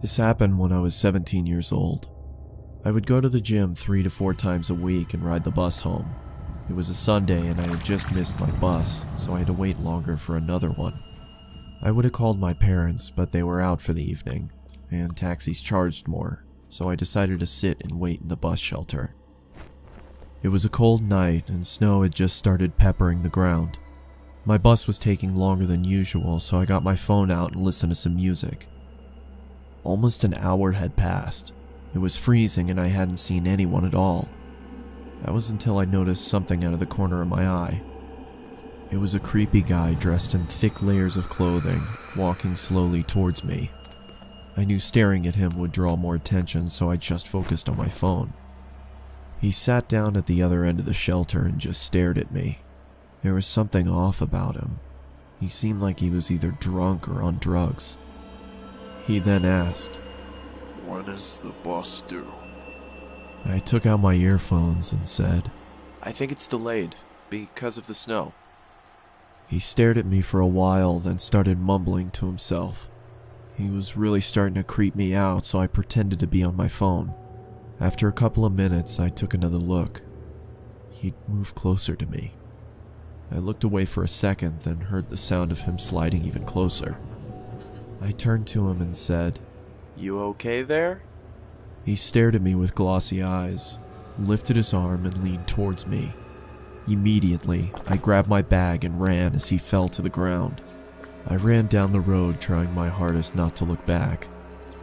This happened when I was 17 years old. I would go to the gym 3 to 4 times a week and ride the bus home. It was a Sunday and I had just missed my bus, so I had to wait longer for another one. I would have called my parents, but they were out for the evening, and taxis charged more, so I decided to sit and wait in the bus shelter. It was a cold night and snow had just started peppering the ground. My bus was taking longer than usual, so I got my phone out and listened to some music. Almost an hour had passed. It was freezing and I hadn't seen anyone at all. That was until I noticed something out of the corner of my eye. It was a creepy guy dressed in thick layers of clothing, walking slowly towards me. I knew staring at him would draw more attention, so I just focused on my phone. He sat down at the other end of the shelter and just stared at me. There was something off about him. He seemed like he was either drunk or on drugs. He then asked, "When is the bus due?" I took out my earphones and said, "I think it's delayed, because of the snow." He stared at me for a while, then started mumbling to himself. He was really starting to creep me out, so I pretended to be on my phone. After a couple of minutes, I took another look. He'd moved closer to me. I looked away for a second, then heard the sound of him sliding even closer. I turned to him and said, "You okay there?" He stared at me with glossy eyes, lifted his arm and leaned towards me. Immediately, I grabbed my bag and ran as he fell to the ground. I ran down the road, trying my hardest not to look back.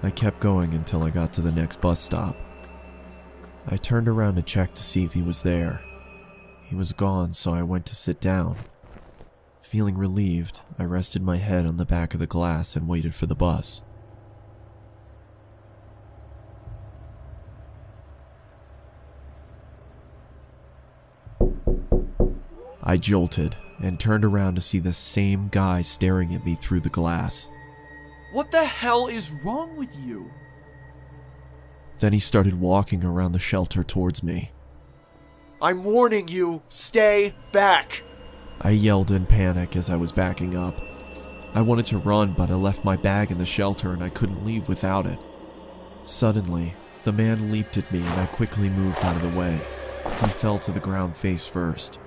I kept going until I got to the next bus stop. I turned around to check to see if he was there. He was gone, so I went to sit down. Feeling relieved, I rested my head on the back of the glass and waited for the bus. I jolted and turned around to see the same guy staring at me through the glass. What the hell is wrong with you? Then he started walking around the shelter towards me. I'm warning you, stay back! I yelled in panic as I was backing up. I wanted to run, but I left my bag in the shelter and I couldn't leave without it. Suddenly, the man leaped at me and I quickly moved out of the way. He fell to the ground face first.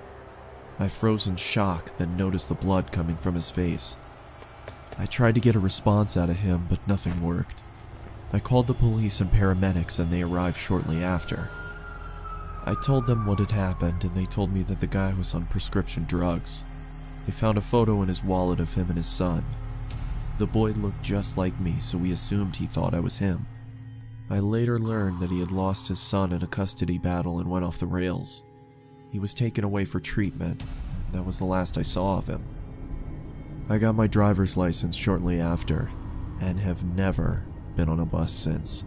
I froze in shock, then noticed the blood coming from his face. I tried to get a response out of him, but nothing worked. I called the police and paramedics and they arrived shortly after. I told them what had happened and they told me that the guy was on prescription drugs. They found a photo in his wallet of him and his son. The boy looked just like me, so we assumed he thought I was him. I later learned that he had lost his son in a custody battle and went off the rails. He was taken away for treatment, and that was the last I saw of him. I got my driver's license shortly after, and have never been on a bus since.